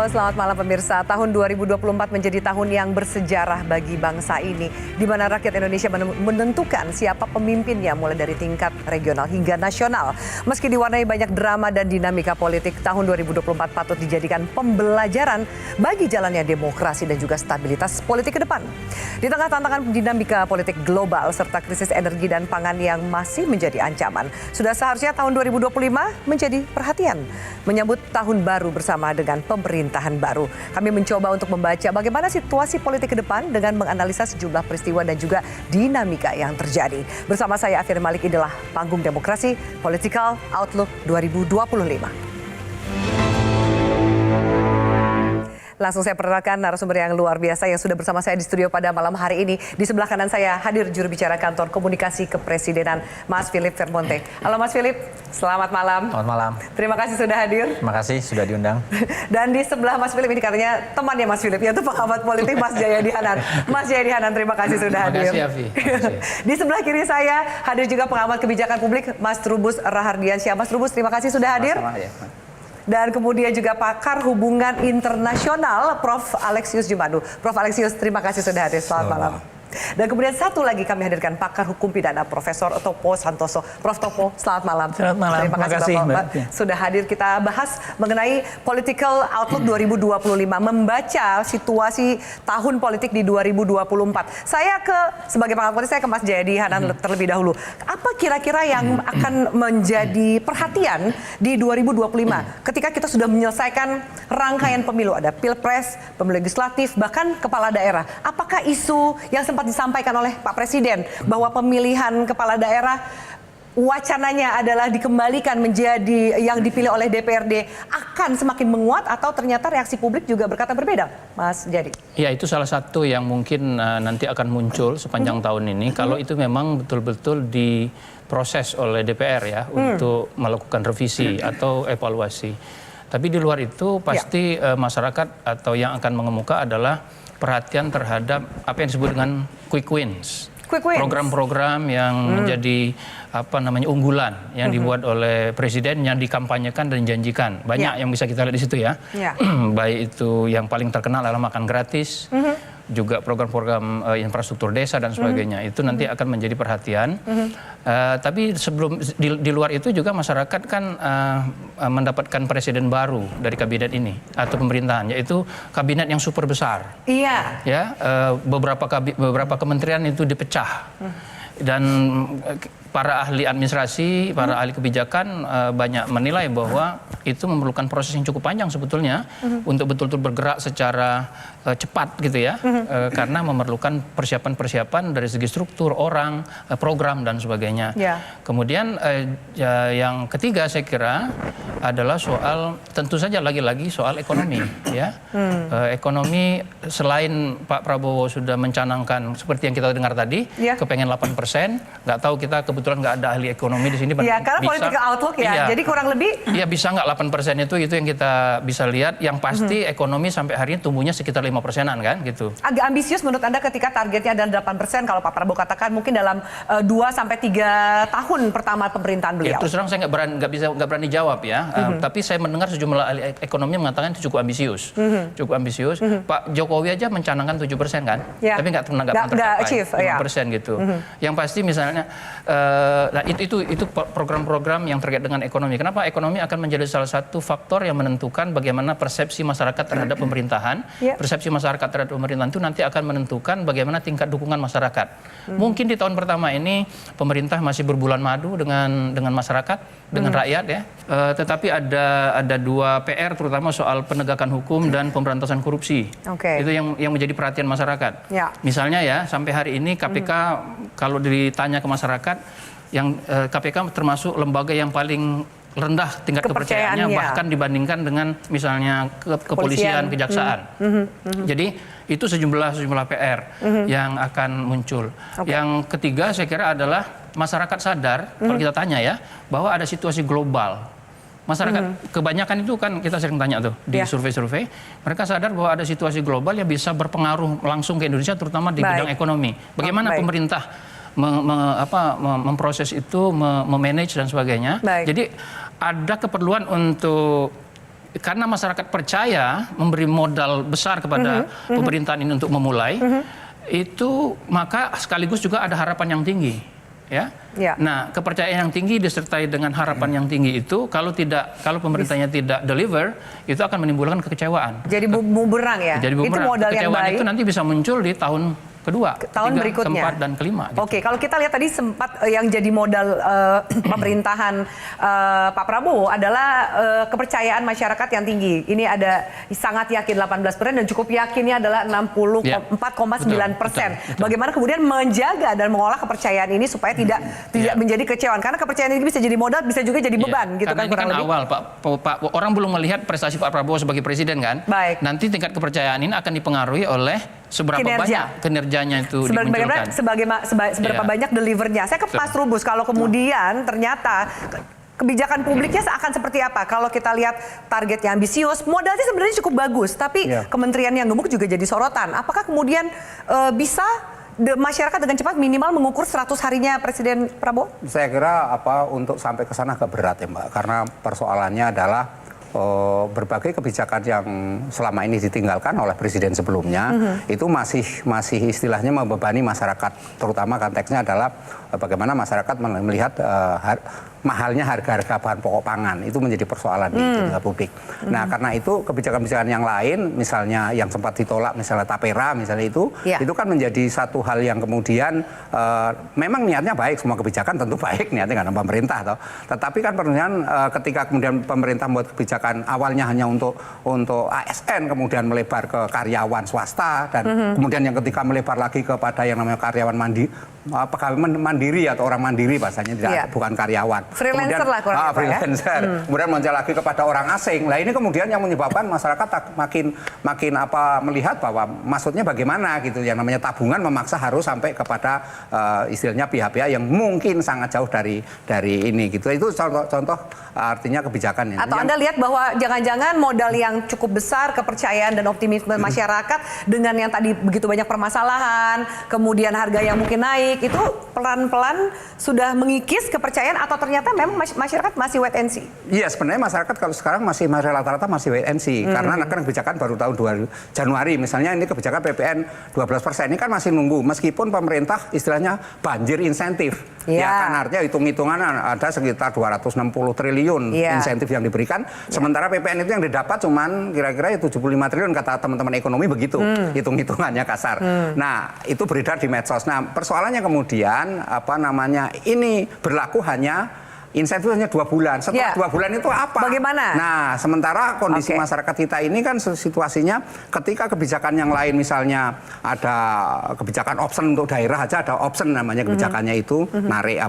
Halo, selamat malam pemirsa. Tahun 2024 menjadi tahun yang bersejarah bagi bangsa ini, di mana rakyat Indonesia menentukan siapa pemimpinnya mulai dari tingkat regional hingga nasional. Meski diwarnai banyak drama dan dinamika politik, tahun 2024 patut dijadikan pembelajaran bagi jalannya demokrasi dan juga stabilitas politik ke depan. Di tengah tantangan dinamika politik global serta krisis energi dan pangan yang masih menjadi ancaman, sudah seharusnya tahun 2025 menjadi perhatian, menyambut tahun baru bersama dengan pemerintahan baru. Kami mencoba untuk membaca bagaimana situasi politik ke depan dengan menganalisa sejumlah peristiwa dan juga dinamika yang terjadi. Bersama saya Afir Malik, inilah Panggung Demokrasi Political Outlook 2025. Langsung saya perkenalkan narasumber yang luar biasa yang sudah bersama saya di studio pada malam hari ini. Di sebelah kanan saya hadir juru bicara kantor komunikasi kepresidenan, Mas Philip Vermonte. Halo Mas Philip, selamat malam. Selamat malam. Terima kasih sudah hadir. Terima kasih sudah diundang. Dan di sebelah Mas Philip ini katanya temannya Mas Philip, yaitu pengamat politik Mas Jayadi Hanan. Mas Jayadi Hanan, terima kasih sudah hadir. Terima kasih, Afi. Di sebelah kiri saya hadir juga pengamat kebijakan publik Mas Trubus Rahardiansyah. Mas Trubus, terima kasih sudah hadir. Dan kemudian juga pakar hubungan internasional Prof. Alexius Jumadu. Prof. Alexius, terima kasih sudah hadir. Selamat malam. Dan kemudian satu lagi kami hadirkan pakar hukum pidana Profesor Topo Santoso. Prof. Topo, selamat malam. Selamat malam. Terima kasih Bapak sudah hadir. Kita bahas mengenai Political Outlook 2025, membaca situasi tahun politik di 2024. Saya sebagai pengamat politik, saya ke Mas Jayadi Hanan terlebih dahulu. Apa kira-kira yang akan menjadi perhatian di 2025 ketika kita sudah menyelesaikan rangkaian pemilu, ada Pilpres, pemilu legislatif, bahkan kepala daerah. Apakah isu yang sempat disampaikan oleh Pak Presiden bahwa pemilihan kepala daerah wacananya adalah dikembalikan menjadi yang dipilih oleh DPRD akan semakin menguat, atau ternyata reaksi publik juga berkata berbeda, Mas Jadi? Ya, itu salah satu yang mungkin nanti akan muncul sepanjang tahun ini kalau itu memang betul-betul diproses oleh DPR ya untuk melakukan revisi atau evaluasi. Tapi di luar itu pasti masyarakat atau yang akan mengemuka adalah perhatian terhadap apa yang disebut dengan quick wins. Program-program yang menjadi unggulan yang dibuat oleh Presiden, yang dikampanyekan dan dijanjikan. Banyak yang bisa kita lihat di situ ya. Baik itu yang paling terkenal adalah makan gratis, juga program-program infrastruktur desa dan sebagainya. Itu nanti akan menjadi perhatian. Tapi sebelum di luar itu juga masyarakat kan mendapatkan presiden baru dari kabinet ini atau pemerintahan, yaitu kabinet yang super besar. Iya. Ya, beberapa kementerian itu dipecah. Dan para ahli administrasi, para ahli kebijakan banyak menilai bahwa itu memerlukan proses yang cukup panjang sebetulnya untuk betul-betul bergerak secara cepat gitu ya, karena memerlukan persiapan-persiapan dari segi struktur, orang, program dan sebagainya. Kemudian yang ketiga saya kira adalah soal, tentu saja lagi-lagi soal ekonomi ya. Ekonomi, selain Pak Prabowo sudah mencanangkan seperti yang kita dengar tadi, kepengen 8%, nggak tahu kita kebetulan nggak ada ahli ekonomi di sini. Iya, karena Political Outlook ya, jadi kurang lebih. Iya, bisa nggak 8% itu yang kita bisa lihat. Yang pasti ekonomi sampai hari ini tumbuhnya sekitar 5%-an kan gitu. Agak ambisius menurut Anda ketika targetnya adalah 8%, kalau Pak Prabowo katakan mungkin dalam 2-3 tahun pertama pemerintahan beliau. Ya, terus terang saya nggak berani jawab ya. Tapi saya mendengar sejumlah ahli ekonomi mengatakan itu cukup ambisius. Cukup ambisius. Pak Jokowi aja mencanangkan 7% kan, tapi nggak tercapai 5% gitu. Yang pasti misalnya itu program-program yang terkait dengan ekonomi. Kenapa ekonomi akan menjadi salah satu faktor yang menentukan bagaimana persepsi masyarakat terhadap pemerintahan. Persepsi masyarakat terhadap pemerintahan itu nanti akan menentukan bagaimana tingkat dukungan masyarakat. Mungkin di tahun pertama ini pemerintah masih berbulan madu dengan masyarakat, dengan rakyat ya. Tetapi ada dua PR, terutama soal penegakan hukum dan pemberantasan korupsi. Itu yang menjadi perhatian masyarakat. Misalnya ya, sampai hari ini KPK kalau ditanya ke masyarakat, yang KPK termasuk lembaga yang paling rendah tingkat kepercayaannya, bahkan dibandingkan dengan misalnya kepolisian, kejaksaan. Jadi itu sejumlah PR yang akan muncul. Yang ketiga saya kira adalah masyarakat sadar, kalau kita tanya ya, bahwa ada situasi global. Masyarakat kebanyakan itu kan kita sering tanya tuh di survei-survei, mereka sadar bahwa ada situasi global yang bisa berpengaruh langsung ke Indonesia, terutama di bidang ekonomi. Bagaimana pemerintah memproses itu, memanage dan sebagainya. Jadi ada keperluan untuk karena masyarakat percaya memberi modal besar kepada pemerintahan ini untuk memulai, itu maka sekaligus juga ada harapan yang tinggi, ya. Nah, kepercayaan yang tinggi disertai dengan harapan yang tinggi itu kalau pemerintahnya tidak deliver, itu akan menimbulkan kekecewaan. Jadi bumerang ya. Jadi bumerang. Itu modal yang kekecewaan baik. Itu nanti bisa muncul di tahun kedua, tahun ketiga, berikutnya. keempat, dan kelima. Gitu. Oke, kalau kita lihat tadi sempat yang jadi modal pemerintahan Pak Prabowo adalah kepercayaan masyarakat yang tinggi. Ini ada sangat yakin 18% dan cukup yakinnya adalah 64,9%. Bagaimana kemudian menjaga dan mengolah kepercayaan ini supaya tidak menjadi kecewaan? Karena kepercayaan ini bisa jadi modal, bisa juga jadi beban, gitu karena kan? Karena ini kan awal, Pak, orang belum melihat prestasi Pak Prabowo sebagai presiden kan. Baik. Nanti tingkat kepercayaan ini akan dipengaruhi oleh seberapa banyak kinerjanya itu dimunculkan. Seberapa banyak delivernya. Saya ke Pak Trubus, kalau kemudian ternyata kebijakan publiknya akan seperti apa? Kalau kita lihat targetnya ambisius, modalnya sebenarnya cukup bagus, tapi kementerian yang gemuk juga jadi sorotan. Apakah kemudian bisa masyarakat dengan cepat minimal mengukur 100 harinya Presiden Prabowo? Saya kira untuk sampai ke sana agak berat ya Mbak, karena persoalannya adalah berbagai kebijakan yang selama ini ditinggalkan oleh presiden sebelumnya itu masih istilahnya membebani masyarakat, terutama konteksnya adalah bagaimana masyarakat melihat mahalnya harga-harga bahan pokok pangan itu menjadi persoalan di tingkat publik. Nah, karena itu kebijakan-kebijakan yang lain, misalnya yang sempat ditolak, misalnya Tapera, misalnya itu kan menjadi satu hal yang kemudian memang niatnya baik, semua kebijakan tentu baik niatnya karena pemerintah, toh. Tetapi kan kemudian ketika kemudian pemerintah membuat kebijakan awalnya hanya untuk ASN, kemudian melebar ke karyawan swasta, dan kemudian yang ketika melebar lagi kepada yang namanya karyawan pegawai mandiri atau orang mandiri bahasanya, bukan karyawan. Freelancer kemudian, lah kurang lebih, freelancer. Kemudian muncul lagi kepada orang asing. Lah ini kemudian yang menyebabkan masyarakat makin melihat bahwa maksudnya bagaimana gitu. Yang namanya tabungan memaksa harus sampai kepada istilahnya pihak-pihak yang mungkin sangat jauh dari ini gitu. Itu contoh artinya kebijakan ini. Atau Anda lihat bahwa jangan-jangan modal yang cukup besar, kepercayaan dan optimisme masyarakat dengan yang tadi begitu banyak permasalahan, kemudian harga yang mungkin naik, itu pelan-pelan sudah mengikis kepercayaan atau ternyata memang masyarakat masih wait and see? Iya, sebenarnya masyarakat kalau sekarang masih rata-rata masih wait and see. Karena kan kebijakan baru tahun Januari. Misalnya ini kebijakan PPN 12%. Ini kan masih nunggu. Meskipun pemerintah istilahnya banjir insentif. Ya kan artinya hitung-hitungan ada sekitar 260 triliun insentif yang diberikan. Sementara PPN itu yang didapat cuman kira-kira 75 triliun kata teman-teman ekonomi begitu. Hitung-hitungannya kasar. Nah, itu beredar di medsos. Nah, persoalannya kemudian ini berlaku hanya insentif hanya 2 bulan. Setelah 2 bulan itu apa? Bagaimana? Nah, sementara kondisi masyarakat kita ini kan situasinya ketika kebijakan yang lain, misalnya ada kebijakan option untuk daerah aja, ada option namanya kebijakannya itu, narik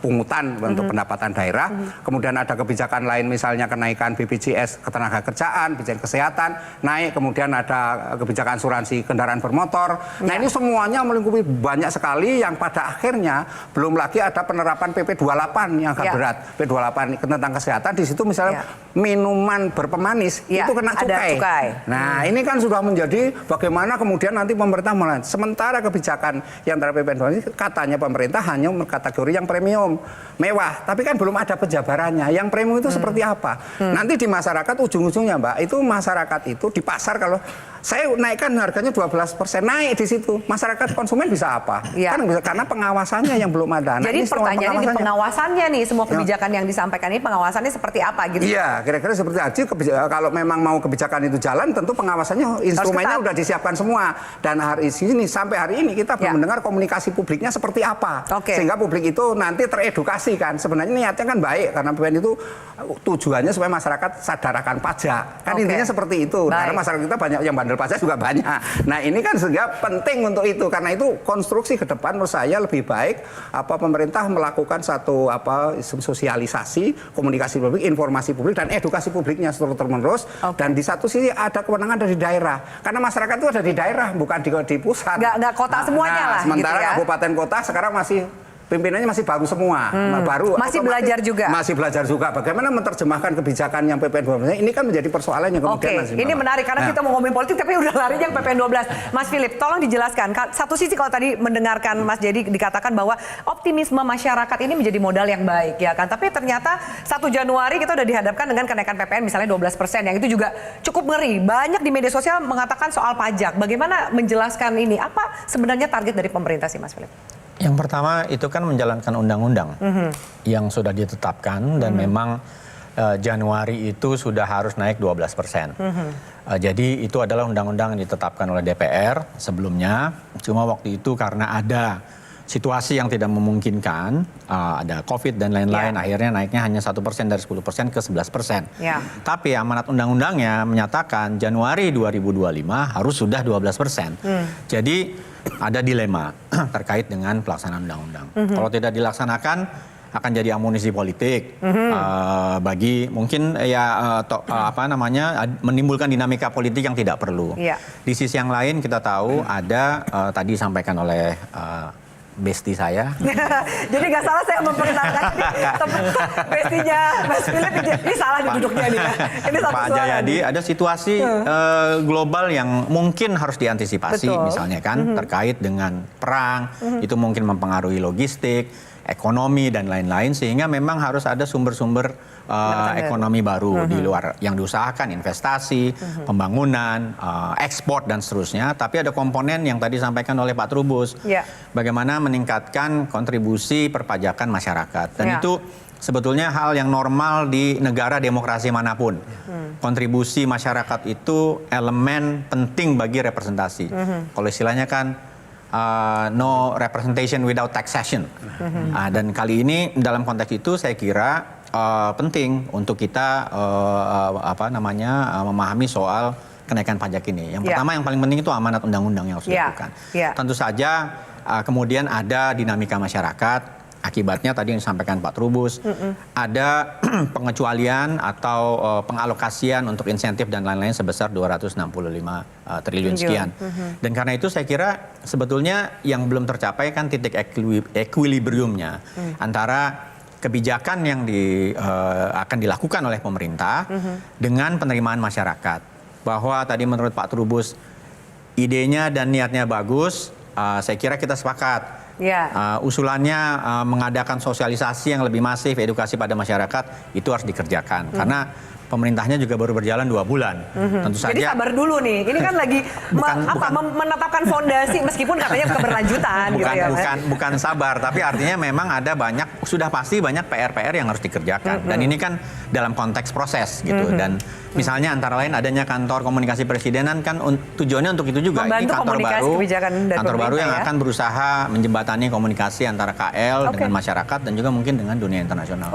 pungutan untuk pendapatan daerah. Kemudian ada kebijakan lain misalnya kenaikan BPJS ketenagakerjaan, BPJS kesehatan, naik. Kemudian ada kebijakan asuransi kendaraan bermotor. Nah, ini semuanya melingkupi banyak sekali yang pada akhirnya belum lagi ada penerapan PP 28 yang agak berat. P28 tentang kesehatan, di situ misalnya minuman berpemanis itu kena cukai. Nah, ini kan sudah menjadi bagaimana kemudian nanti pemerintah sementara kebijakan yang terhadap PPN ini katanya pemerintah hanya kategori yang premium, mewah, tapi kan belum ada penjabarannya. Yang premium itu seperti apa? Nanti di masyarakat ujung-ujungnya, Mbak, itu masyarakat itu di pasar kalau saya naikkan harganya 12%, naik di situ. Masyarakat konsumen bisa apa? Kan bisa, karena pengawasannya yang belum ada. Jadi pertanyaannya di pengawasannya nih, semua kebijakan yang disampaikan ini pengawasannya seperti apa gitu? Iya, kira-kira seperti itu. Kalau memang mau kebijakan itu jalan, tentu pengawasannya, instrumennya udah disiapkan semua. Dan sampai hari ini kita belum mendengar komunikasi publiknya seperti apa. Sehingga publik itu nanti teredukasi kan. Sebenarnya niatnya kan baik, karena PPN itu tujuannya supaya masyarakat sadar akan pajak. Kan intinya seperti itu. Karena masyarakat kita banyak yang bandel pajak juga banyak. Nah, ini kan sehingga penting untuk itu. Karena itu konstruksi ke depan menurut saya lebih baik pemerintah melakukan satu sosialisasi, komunikasi publik, informasi publik dan edukasi publiknya terus-menerus. Dan di satu sisi ada kewenangan dari daerah. Karena masyarakat itu ada di daerah, bukan di pusat. Nggak kota semuanya lah. Sementara gitu ya? kabupaten kota sekarang masih pimpinannya masih baru semua, Masih belajar juga. Masih belajar juga. Bagaimana menerjemahkan kebijakan yang PPN 12 ini kan menjadi persoalan yang kemudian masih ini menarik karena kita mau ngomongin politik tapi udah lari yang PPN 12. Mas Philip, tolong dijelaskan. Satu sisi kalau tadi mendengarkan Mas Jadi dikatakan bahwa optimisme masyarakat ini menjadi modal yang baik ya kan. Tapi ternyata 1 Januari kita udah dihadapkan dengan kenaikan PPN misalnya 12% yang itu juga cukup ngeri. Banyak di media sosial mengatakan soal pajak. Bagaimana menjelaskan ini? Apa sebenarnya target dari pemerintah sih Mas Philip? Yang pertama itu kan menjalankan undang-undang yang sudah ditetapkan dan memang Januari itu sudah harus naik 12%. Jadi itu adalah undang-undang yang ditetapkan oleh DPR sebelumnya. Cuma waktu itu karena ada situasi yang tidak memungkinkan, ada COVID dan lain-lain, akhirnya naiknya hanya 1% dari 10% ke 11%. Tapi amanat undang-undangnya menyatakan Januari 2025 harus sudah 12%. Jadi ada dilema terkait dengan pelaksanaan undang-undang. Kalau tidak dilaksanakan akan jadi amunisi politik bagi mungkin menimbulkan dinamika politik yang tidak perlu. Di sisi yang lain kita tahu ada tadi disampaikan oleh bestie saya. Jadi nggak salah saya memperkenalkan bestinya Mas Philip, ini salah duduknya nih. Ini satu Pak Jayadi, ada situasi global yang mungkin harus diantisipasi. Misalnya kan terkait dengan perang, itu mungkin mempengaruhi logistik, ekonomi dan lain-lain, sehingga memang harus ada sumber-sumber ekonomi baru di luar yang diusahakan, investasi, pembangunan, ekspor dan seterusnya. Tapi ada komponen yang tadi disampaikan oleh Pak Trubus, bagaimana meningkatkan kontribusi perpajakan masyarakat, dan itu sebetulnya hal yang normal di negara demokrasi manapun. Kontribusi masyarakat itu elemen penting bagi representasi. Kalau istilahnya kan no representation without taxation. Dan kali ini dalam konteks itu saya kira penting untuk kita memahami soal kenaikan pajak ini. Yang pertama yang paling penting itu amanat undang-undang yang harus dilakukan. Tentu saja kemudian ada dinamika masyarakat. Akibatnya tadi yang disampaikan Pak Trubus, ada pengecualian atau pengalokasian untuk insentif dan lain-lain sebesar 265 triliun sekian. Dan karena itu saya kira sebetulnya yang belum tercapai kan titik equilibriumnya antara kebijakan yang akan dilakukan oleh pemerintah dengan penerimaan masyarakat. Bahwa tadi menurut Pak Trubus idenya dan niatnya bagus, saya kira kita sepakat. Usulannya mengadakan sosialisasi yang lebih masif, edukasi pada masyarakat itu harus dikerjakan karena pemerintahnya juga baru berjalan 2 bulan. Tentu saja. Jadi sabar dulu nih. Ini kan lagi menetapkan fondasi meskipun katanya keberlanjutan bukan sabar, tapi artinya memang ada sudah pasti banyak PR-PR yang harus dikerjakan. Dan ini kan dalam konteks proses gitu. Dan misalnya antara lain adanya kantor komunikasi presidenan kan tujuannya untuk itu juga. Membantu Ini kantor baru yang akan berusaha menjembatani komunikasi antara KL dengan masyarakat dan juga mungkin dengan dunia internasional.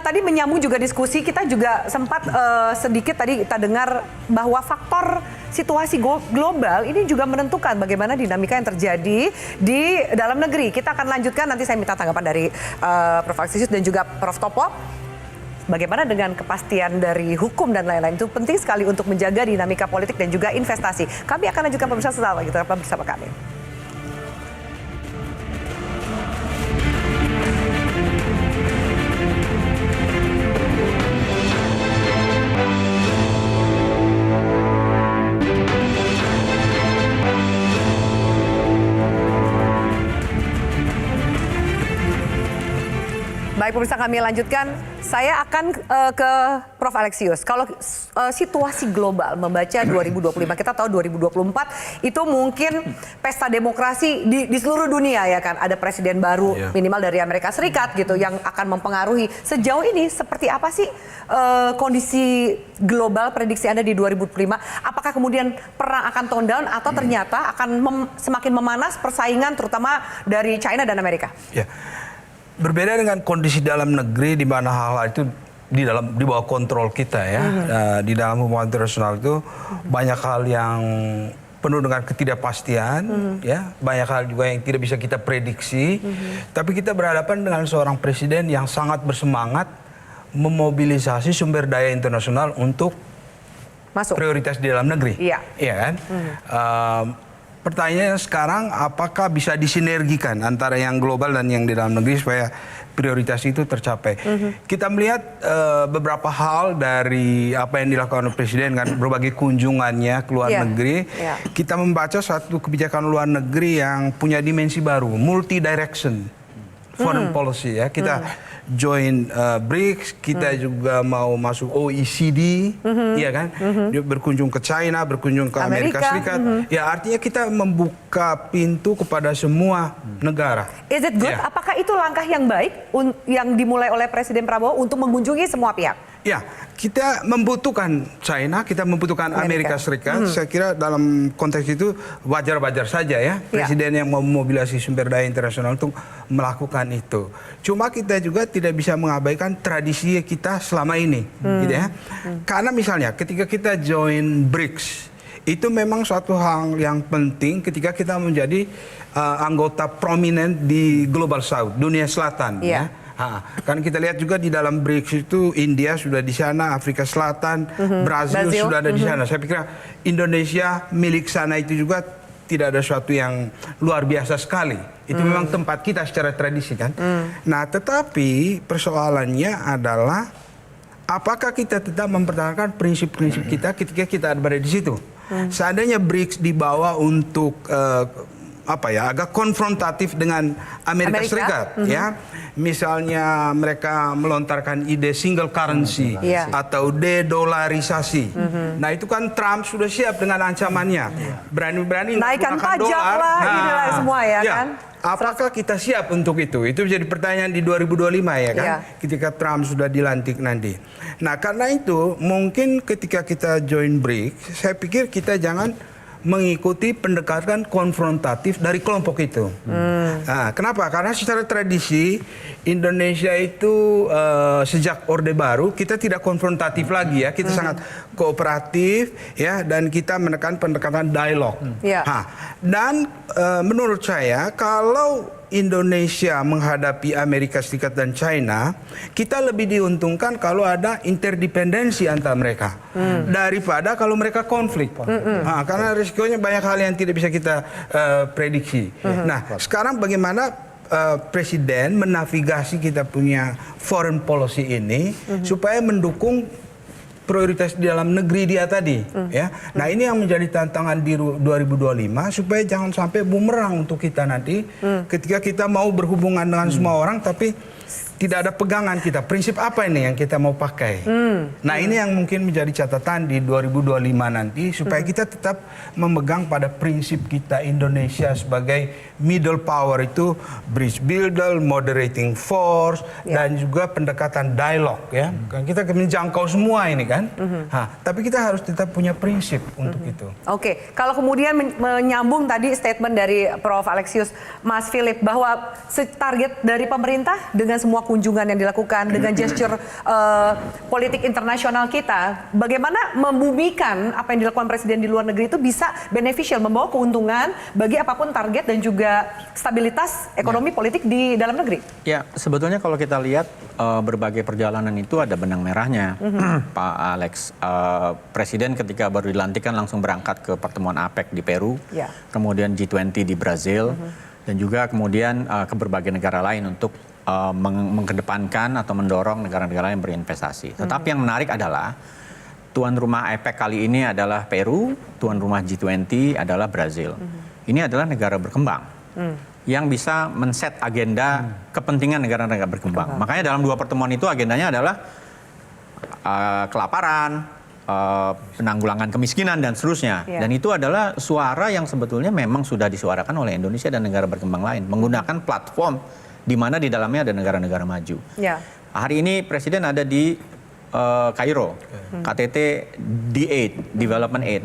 Tadi menyambung juga diskusi, kita juga sempat sedikit tadi kita dengar bahwa faktor situasi global ini juga menentukan bagaimana dinamika yang terjadi di dalam negeri. Kita akan lanjutkan, nanti saya minta tanggapan dari Prof. Aksisius dan juga Prof. Topo. Bagaimana dengan kepastian dari hukum dan lain-lain, itu penting sekali untuk menjaga dinamika politik dan juga investasi. Kami akan lanjutkan pemirsa sesaat lagi, tetaplah bersama kami. Baik pemirsa, kami lanjutkan. Saya akan ke Prof. Alexius. Kalau situasi global membaca 2025, kita tahu 2024 itu mungkin pesta demokrasi di seluruh dunia ya kan. Ada presiden baru minimal dari Amerika Serikat gitu yang akan mempengaruhi. Sejauh ini seperti apa sih kondisi global prediksi Anda di 2025? Apakah kemudian perang akan tone down atau ternyata akan semakin memanas persaingan terutama dari China dan Amerika? Berbeda dengan kondisi dalam negeri di mana hal itu di bawah kontrol kita ya. Di dalam hubungan internasional itu banyak hal yang penuh dengan ketidakpastian, ya, banyak hal juga yang tidak bisa kita prediksi. Tapi kita berhadapan dengan seorang presiden yang sangat bersemangat memobilisasi sumber daya internasional untuk masuk prioritas di dalam negeri. Iya kan? pertanyaannya sekarang apakah bisa disinergikan antara yang global dan yang di dalam negeri supaya prioritas itu tercapai. Kita melihat beberapa hal dari apa yang dilakukan oleh Presiden kan, berbagai kunjungannya ke luar negeri. Kita membaca satu kebijakan luar negeri yang punya dimensi baru, multi direction foreign policy ya. Kita join BRICS, kita juga mau masuk OECD, ya kan? Dia berkunjung ke China, berkunjung ke Amerika Serikat. Ya artinya kita membuka pintu kepada semua negara. Is it good? Apakah itu langkah yang baik yang dimulai oleh Presiden Prabowo untuk mengunjungi semua pihak? Ya, kita membutuhkan China, kita membutuhkan Amerika Serikat. Saya kira dalam konteks itu wajar-wajar saja ya. Presiden yang memobilisasi sumber daya internasional untuk melakukan itu. Cuma kita juga tidak bisa mengabaikan tradisi kita selama ini, gitu ya. Karena misalnya ketika kita join BRICS, itu memang suatu hal yang penting ketika kita menjadi anggota prominent di Global South, dunia selatan, ya. Kan kita lihat juga di dalam BRICS itu India sudah di sana, Afrika Selatan, Brazil sudah ada di sana. Saya pikir Indonesia milik sana itu juga tidak ada sesuatu yang luar biasa sekali. Itu memang tempat kita secara tradisi kan. Nah, tetapi persoalannya adalah apakah kita tetap mempertahankan prinsip-prinsip kita ketika kita berada di situ. Seandainya BRICS dibawa untuk agak konfrontatif dengan Amerika Serikat, ya. Misalnya mereka melontarkan ide single currency atau de-dolarisasi. Nah itu kan Trump sudah siap dengan ancamannya, berani-berani naikkan pajak lah, inilah semua ya kan. Apakah kita siap untuk itu? Itu jadi pertanyaan di 2025 ya kan, ketika Trump sudah dilantik nanti. Nah karena itu mungkin ketika kita join BRICS, saya pikir kita jangan mengikuti pendekatan konfrontatif dari kelompok itu. Nah, kenapa? Karena secara tradisi Indonesia itu sejak Orde Baru kita tidak konfrontatif lagi ya, kita sangat kooperatif ya, dan kita menekan pendekatan dialog. Dan menurut saya kalau Indonesia menghadapi Amerika Serikat dan China, kita lebih diuntungkan kalau ada interdependensi antara mereka daripada kalau mereka konflik. Karena risikonya banyak hal yang tidak bisa kita prediksi. Nah, sekarang bagaimana Presiden menavigasi kita punya foreign policy ini supaya mendukung prioritas di dalam negeri dia tadi, ya. Nah ini yang menjadi tantangan di 2025 supaya jangan sampai bumerang untuk kita nanti ketika kita mau berhubungan dengan semua orang tapi tidak ada pegangan kita. Prinsip apa ini yang kita mau pakai? Nah ini yang mungkin menjadi catatan di 2025 nanti supaya kita tetap memegang pada prinsip kita Indonesia sebagai middle power itu bridge builder, moderating force, dan juga pendekatan dialog ya. Kan kita menjangkau semua ini kan. Tapi kita harus tetap punya prinsip untuk itu. Oke, kalau kemudian menyambung tadi statement dari Prof. Alexius, Mas Philip, bahwa target dari pemerintah dengan semua kunjungan yang dilakukan, dengan gesture politik internasional kita, bagaimana membumikan apa yang dilakukan Presiden di luar negeri itu bisa beneficial, membawa keuntungan bagi apapun target dan juga stabilitas ekonomi politik di dalam negeri? Ya, sebetulnya kalau kita lihat berbagai perjalanan itu ada benang merahnya, Pak Alex. Presiden ketika baru dilantik kan langsung berangkat ke pertemuan APEC di Peru, kemudian G20 di Brazil, dan juga kemudian ke berbagai negara lain untuk mengedepankan atau mendorong negara-negara yang berinvestasi. Tetapi yang menarik adalah tuan rumah APEC kali ini adalah Peru, tuan rumah G20 adalah Brazil. Ini adalah negara berkembang yang bisa men-set agenda kepentingan negara-negara berkembang. Makanya dalam dua pertemuan itu agendanya adalah kelaparan, penanggulangan kemiskinan dan seterusnya. Dan itu adalah suara yang sebetulnya memang sudah disuarakan oleh Indonesia dan negara berkembang lain menggunakan platform di mana di dalamnya ada negara-negara maju. Hari ini Presiden ada di Kairo, KTT D8, Development Aid,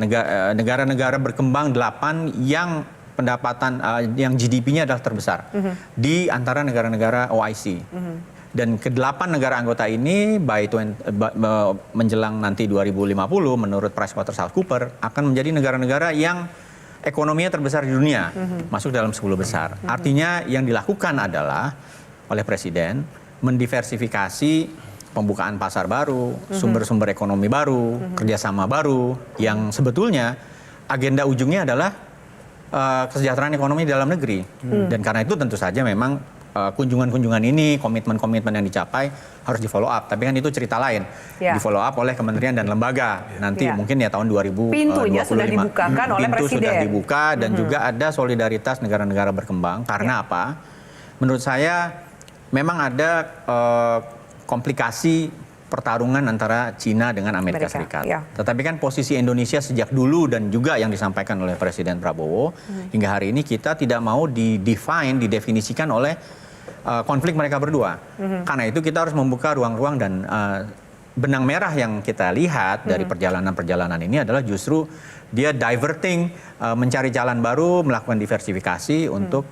negara-negara berkembang 8 yang pendapatan yang GDP-nya adalah terbesar di antara negara-negara OIC. Dan ke-8 negara anggota ini menjelang nanti 2050 menurut PricewaterhouseCoopers akan menjadi negara-negara yang ekonominya terbesar di dunia, masuk dalam 10 besar. Artinya yang dilakukan adalah oleh Presiden mendiversifikasi pembukaan pasar baru, sumber-sumber ekonomi baru, kerjasama baru, yang sebetulnya agenda ujungnya adalah kesejahteraan ekonomi di dalam negeri. Dan karena itu tentu saja memang kunjungan-kunjungan ini, komitmen-komitmen yang dicapai harus di follow up. Tapi kan itu cerita lain. Di follow up oleh kementerian dan lembaga. Nanti mungkin ya tahun 2025. Pintunya sudah dibukakan oleh Pintu Presiden. sudah dibuka dan juga ada solidaritas negara-negara berkembang. Karena apa? Menurut saya memang ada komplikasi pertarungan antara Cina dengan Amerika Serikat. Tetapi kan posisi Indonesia sejak dulu dan juga yang disampaikan oleh Presiden Prabowo hingga hari ini kita tidak mau didefinisikan oleh konflik mereka berdua. Karena itu kita harus membuka ruang-ruang dan benang merah yang kita lihat dari perjalanan-perjalanan ini adalah justru dia diverting, mencari jalan baru, melakukan diversifikasi untuk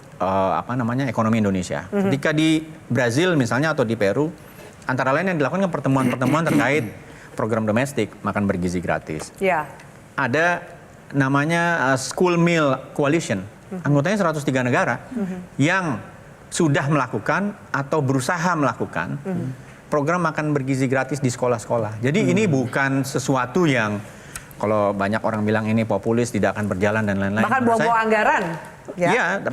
ekonomi Indonesia. Ketika di Brazil misalnya atau di Peru, antara lain yang dilakukan pertemuan-pertemuan terkait program domestik, makan bergizi gratis. Ada namanya School Meal Coalition, anggotanya 103 negara yang sudah melakukan atau berusaha melakukan program makan bergizi gratis di sekolah-sekolah. Jadi ini bukan sesuatu yang kalau banyak orang bilang ini populis, tidak akan berjalan dan lain-lain. Bahkan buang-buang anggaran. Iya,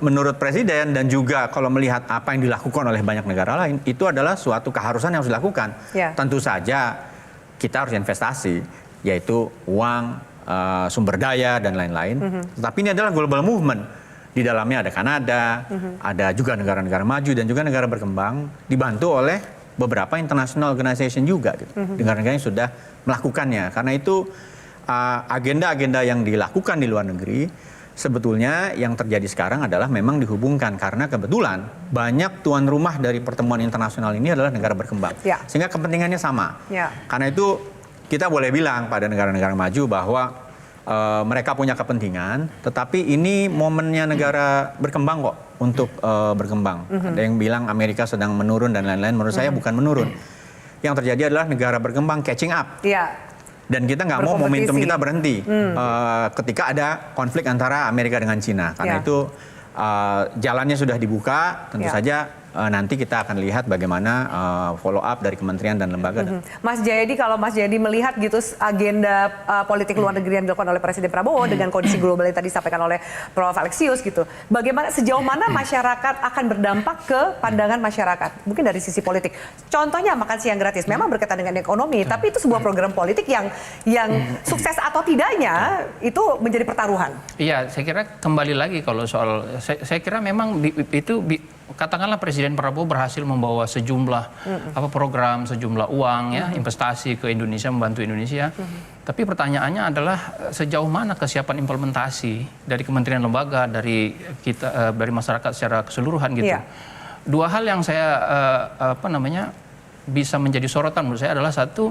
menurut Presiden dan juga kalau melihat apa yang dilakukan oleh banyak negara lain, itu adalah suatu keharusan yang harus dilakukan. Tentu saja kita harus investasi, yaitu uang, sumber daya dan lain-lain. Tetapi ini adalah global movement. Di dalamnya ada Kanada, ada juga negara-negara maju dan juga negara berkembang, dibantu oleh beberapa international organization juga, negara-negara yang sudah melakukannya. Karena itu agenda-agenda yang dilakukan di luar negeri sebetulnya yang terjadi sekarang adalah memang dihubungkan karena kebetulan banyak tuan rumah dari pertemuan internasional ini adalah negara berkembang, sehingga kepentingannya sama. Karena itu kita boleh bilang pada negara-negara maju bahwa mereka punya kepentingan, tetapi ini momennya negara berkembang kok untuk berkembang. Ada yang bilang Amerika sedang menurun dan lain-lain. Menurut saya bukan menurun. Yang terjadi adalah negara berkembang catching up. Dan kita nggak mau momentum kita berhenti ketika ada konflik antara Amerika dengan Cina. Karena itu jalannya sudah dibuka, tentu saja nanti kita akan lihat bagaimana follow up dari kementerian dan lembaga. Mas Jayadi, kalau Mas Jayadi melihat gitu agenda politik luar negeri yang dilakukan oleh Presiden Prabowo dengan kondisi global yang tadi disampaikan oleh Prof. Alexius gitu, bagaimana sejauh mana masyarakat akan berdampak ke pandangan masyarakat? Mungkin dari sisi politik. Contohnya makan siang gratis, memang berkaitan dengan ekonomi, tapi itu sebuah program politik yang sukses atau tidaknya itu menjadi pertaruhan. Iya, saya kira kembali lagi kalau soal, saya kira memang katakanlah Presiden Prabowo berhasil membawa sejumlah program, sejumlah uang ya, investasi ke Indonesia, membantu Indonesia. Tapi pertanyaannya adalah sejauh mana kesiapan implementasi dari kementerian lembaga, dari kita, dari masyarakat secara keseluruhan gitu. Dua hal yang saya bisa menjadi sorotan menurut saya adalah satu,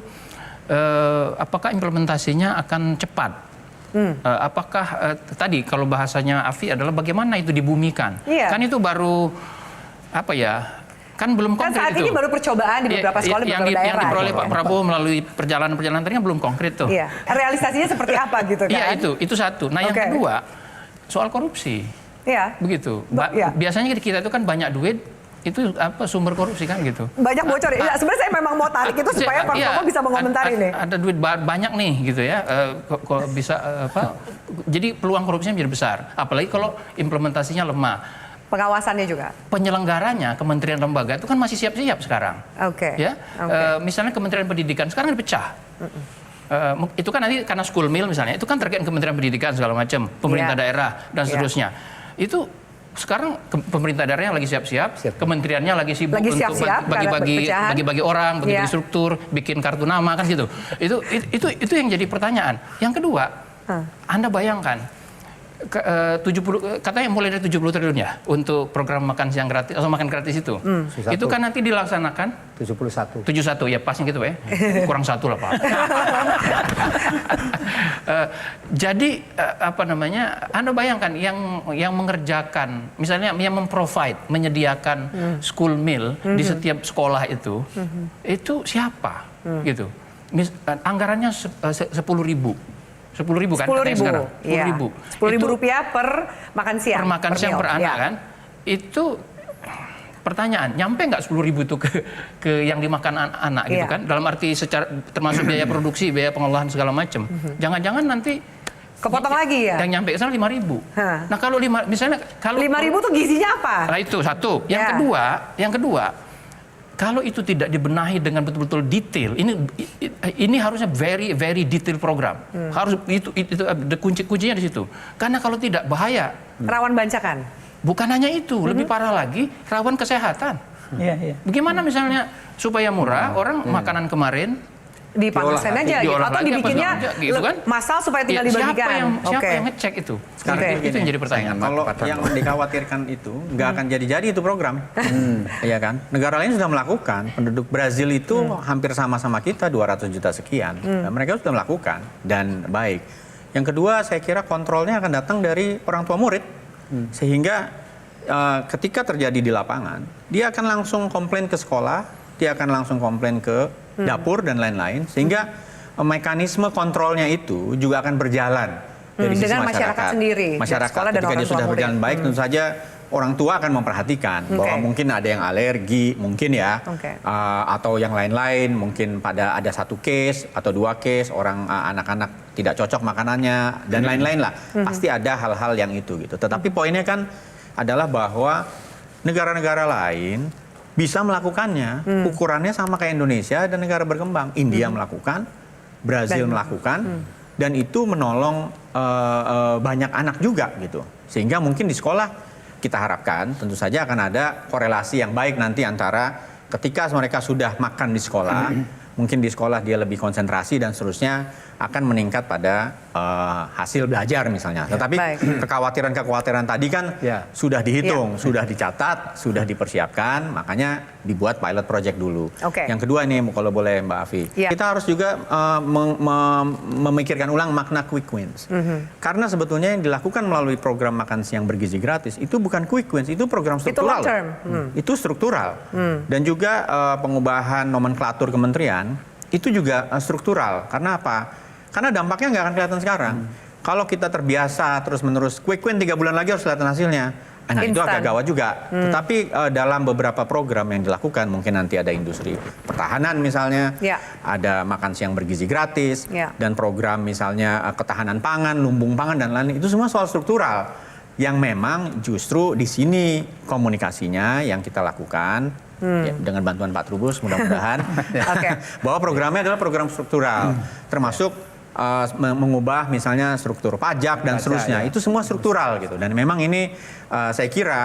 apakah implementasinya akan cepat? Apakah tadi kalau bahasanya Afi adalah bagaimana itu dibumikan? Kan itu baru kan belum konkret. Kan saat ini baru percobaan di beberapa sekolah, di beberapa daerah. Yang diperoleh Pak Prabowo melalui perjalanan-perjalanan tadi kan belum konkret tuh. Realisasinya seperti apa gitu kan? Iya, itu satu. Nah yang kedua, soal korupsi. Begitu. Biasanya kita itu kan banyak duit, itu sumber korupsi kan gitu. Banyak bocor. Sebenarnya saya memang mau tarik itu supaya Pak Prabowo bisa mengomentari nih. Ada duit banyak nih gitu ya. Kok bisa jadi peluang korupsinya menjadi besar. Apalagi kalau implementasinya lemah. Pengawasannya juga. Penyelenggaranya kementerian lembaga itu kan masih siap-siap sekarang. Misalnya Kementerian Pendidikan sekarang dipecah. Itu kan nanti karena school meal misalnya, itu kan terkait Kementerian Pendidikan segala macam, pemerintah daerah dan seterusnya. Itu sekarang pemerintah daerahnya lagi siap-siap, kementeriannya lagi sibuk untuk bagi-bagi orang, bagi-bagi struktur, bikin kartu nama kan gitu. Itu yang jadi pertanyaan. Yang kedua, Anda bayangkan katanya mulai dari 70 triliun ya untuk program makan siang gratis atau makan gratis itu. Itu kan nanti dilaksanakan 71 ya, pasnya gitu ya. Kurang satu lah Pak. Jadi Anda bayangkan yang mengerjakan, misalnya yang menyediakan school meal di setiap sekolah itu siapa gitu. Anggarannya 10.000 kan? 10.000. 10.000 rupiah per makan siang. Per makan siang per anak kan? Itu pertanyaan, nyampe nggak 10.000 itu ke yang dimakan anak gitu kan? Dalam arti secara termasuk biaya produksi, biaya pengolahan segala macam. Jangan-jangan nanti Kepotong lagi ya? Yang nyampe ke sana 5.000. Nah kalau misalnya kalau 5.000 tuh gizinya apa? Nah itu satu. Yang kedua, kalau itu tidak dibenahi dengan betul-betul detail, ini harusnya very very detail program. Harus itu kuncinya di situ. Karena kalau tidak bahaya. Rawan bancakan. Bukan hanya itu, lebih parah lagi rawan kesehatan. Bagaimana misalnya supaya murah orang makanan kemarin dipanasin aja gitu. Atau dibikinnya gitu kan? Massal supaya tinggal dibagikan. Siapa yang ngecek itu? Sekarang itu yang jadi pertanyaan. Kalau yang dikhawatirkan itu nggak akan jadi itu program, iya kan? Negara lain sudah melakukan. Penduduk Brazil itu hampir sama-sama kita 200 juta sekian. Mereka sudah melakukan dan baik. Yang kedua, saya kira kontrolnya akan datang dari orang tua murid, sehingga ketika terjadi di lapangan, dia akan langsung komplain ke sekolah, dia akan langsung komplain ke dapur dan lain-lain, sehingga mekanisme kontrolnya itu juga akan berjalan dari sisi masyarakat sendiri. Masyarakat ketika dia sudah berjalan baik, tentu saja orang tua akan memperhatikan bahwa mungkin ada yang alergi, mungkin ya, atau yang lain-lain, mungkin ada satu case atau 2 case orang anak-anak tidak cocok makanannya dan lain-lain lah. Pasti ada hal-hal yang itu gitu. Tetapi poinnya kan adalah bahwa negara-negara lain bisa melakukannya, ukurannya sama kayak Indonesia dan negara berkembang. India melakukan, Brazil melakukan, dan itu menolong banyak anak juga gitu. Sehingga mungkin di sekolah kita harapkan tentu saja akan ada korelasi yang baik nanti antara ketika mereka sudah makan di sekolah, mungkin di sekolah dia lebih konsentrasi dan seterusnya akan meningkat pada hasil belajar misalnya. Tetapi kekhawatiran-kekhawatiran tadi kan sudah dihitung, sudah dicatat, sudah dipersiapkan, makanya dibuat pilot project dulu. Yang kedua ini kalau boleh Mbak Afi, kita harus juga memikirkan ulang makna quick wins. Karena sebetulnya yang dilakukan melalui program makan siang bergizi gratis itu bukan quick wins, itu program struktural. Itu long term. Itu struktural. Dan juga pengubahan nomenklatur kementerian itu juga struktural. Karena apa? Karena dampaknya nggak akan kelihatan sekarang. Kalau kita terbiasa terus-menerus quick win 3 bulan lagi harus kelihatan hasilnya. Nah itu agak gawat juga. Tetapi dalam beberapa program yang dilakukan, mungkin nanti ada industri pertahanan misalnya, ada makan siang bergizi gratis, dan program misalnya ketahanan pangan, lumbung pangan dan lain-lain, itu semua soal struktural. Yang memang justru di sini komunikasinya yang kita lakukan, dengan bantuan Pak Trubus mudah-mudahan, bahwa programnya adalah program struktural, termasuk mengubah misalnya struktur pajak dan seterusnya. Itu semua struktural gitu. Dan memang ini saya kira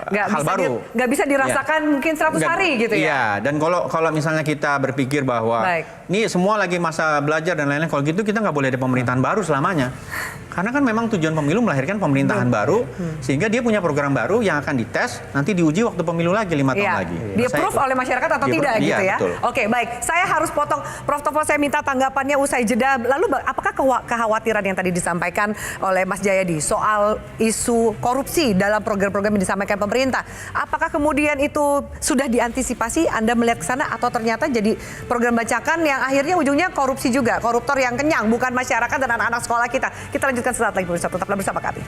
hal baru. Nggak bisa dirasakan mungkin 100 hari gitu ya. Iya, dan kalau misalnya kita berpikir bahwa ini semua lagi masa belajar dan lain-lain, kalau gitu kita nggak boleh ada pemerintahan baru selamanya. Karena kan memang tujuan pemilu melahirkan pemerintahan baru, sehingga dia punya program baru yang akan dites, nanti diuji waktu pemilu lagi 5 tahun lagi. Di-approve oleh masyarakat atau tidak gitu ya? Betul. Oke, baik. Saya harus potong. Prof. Topol, saya minta tanggapannya usai jeda. Lalu apakah kekhawatiran yang tadi disampaikan oleh Mas Jayadi soal isu korupsi dalam program-program yang disampaikan pemerintah, apakah kemudian itu sudah diantisipasi, Anda melihat ke sana, atau ternyata jadi program bacakan yang akhirnya ujungnya korupsi juga, koruptor yang kenyang, bukan masyarakat dan anak-anak sekolah kita. Kita lanjutkan sesaat lagi, pemirsa, tetaplah bersama kami.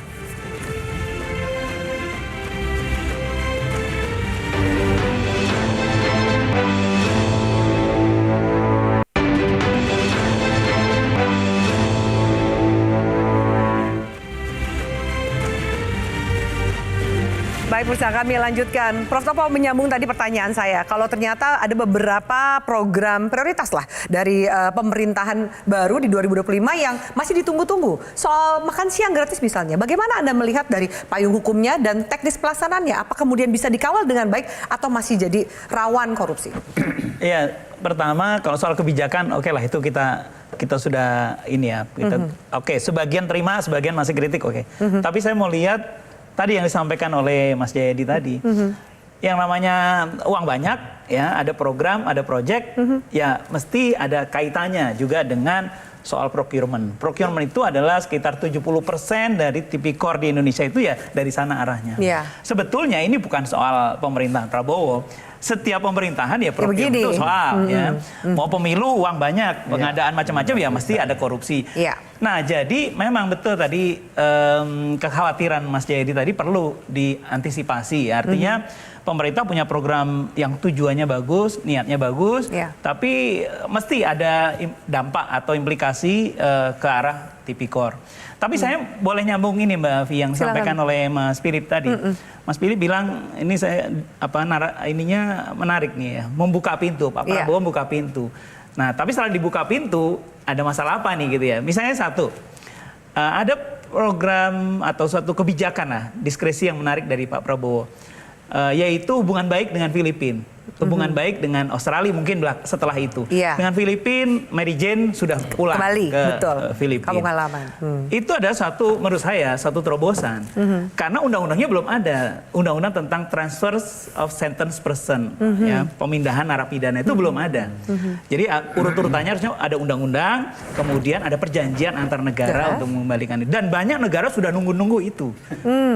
Baik, pemirsa, kami lanjutkan. Prof. Topol menyambung tadi pertanyaan saya. Kalau ternyata ada beberapa program prioritas lah dari pemerintahan baru di 2025 yang masih ditunggu-tunggu. Soal makan siang gratis misalnya. Bagaimana Anda melihat dari payung hukumnya dan teknis pelaksanaannya? Apa kemudian bisa dikawal dengan baik atau masih jadi rawan korupsi? Iya, pertama kalau soal kebijakan, oke lah itu kita sudah ini ya. Oke, sebagian terima, sebagian masih kritik, oke. Tapi saya mau lihat tadi yang disampaikan oleh Mas Jayadi tadi, yang namanya uang banyak, ya ada program, ada project, ya mesti ada kaitannya juga dengan soal procurement. Procurement itu adalah sekitar 70% dari tipikor di Indonesia itu ya dari sana arahnya. Sebetulnya ini bukan soal pemerintahan Prabowo. setiap pemerintahan ya problem begini. itu soal ya. Mau pemilu uang banyak, pengadaan macam-macam ya mesti ada korupsi. Iya. Nah, jadi memang betul tadi kekhawatiran Mas Jayadi tadi perlu diantisipasi. Artinya pemerintah punya program yang tujuannya bagus, niatnya bagus, tapi mesti ada dampak atau implikasi ke arah tipikor. Tapi saya boleh nyambung ini Mbak Afi yang disampaikan oleh Mas Philip tadi. Mas Philip bilang ini saya ininya menarik nih ya, membuka pintu. Pak Prabowo membuka pintu. Nah, tapi setelah dibuka pintu ada masalah apa nih gitu ya? Misalnya satu, ada program atau suatu kebijakan lah, diskresi yang menarik dari Pak Prabowo, yaitu hubungan baik dengan Filipina. Hubungan baik dengan Australia mungkin setelah itu. Dengan Filipina, Mary Jane sudah pulang kembali, ke Filipina. Kampung halaman. Itu ada menurut saya satu terobosan. Karena undang-undangnya belum ada. Undang-undang tentang transfer of sentence person, ya, pemindahan narapidana itu belum ada. Jadi urut-urutannya harusnya ada undang-undang, kemudian ada perjanjian antar negara untuk mengembalikan itu. Dan banyak negara sudah nunggu-nunggu itu.